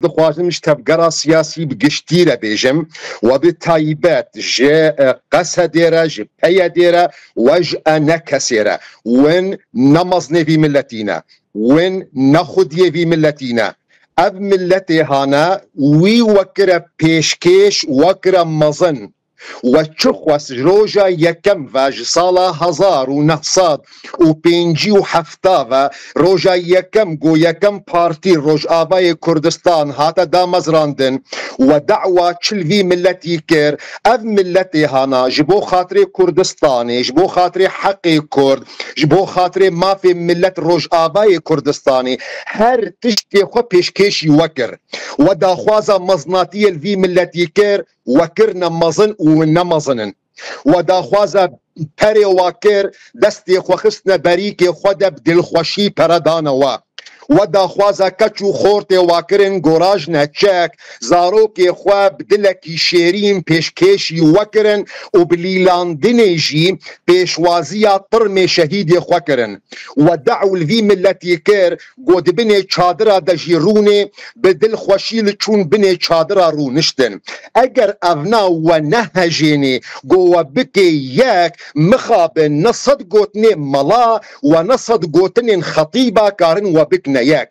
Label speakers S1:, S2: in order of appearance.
S1: دخوازم تبقرا سياسي بقشتيرة بيجم وبتايبات جي قسديرة جي بيديرة وج أنا كسيرة وين نمزني في ملتينا وين نخدي في ملتينا أب ملتي هانا وي وكرا بيشكيش وكرا مزن وتشخوس روجا يكم فاج صالة هزار ونقصاد وبينجي وحفتافا روجا يكم جو يكم بارتي روج آباي كردستان هاتا دامز راندن ودعوة تشلفي ملتي كير اف ملتي هانا جبو خاطري كردستاني جبو خاطري حقي كرد جبو خاطري ما في ملت روج آباي كردستاني هر تشتي خو بيشكيش يوكر وداخوازا مزناتي الفي ملتي كير وكرنا مزن ونمزنن وداخوازا پری واکر دستی خوخستن بریک خود بدل خوشی پردانوا و داخوازا کچو خورت واکرن گوراج نچک زاروک خوا بدلکی شیرین پیشکشی وکرن و بلیلاندنی جی پیشوازیا طرم شهید خوکرن و دعو الوی ملتی کر گود بنی چادر دجیرونه بدل خوشی لچون بنی چادر رو نشتن اگر اونا و نهجینی گو بکی یک مخاب نصد گوتنی ملا و نصد گوتنی خطیبا کارن و بکن یک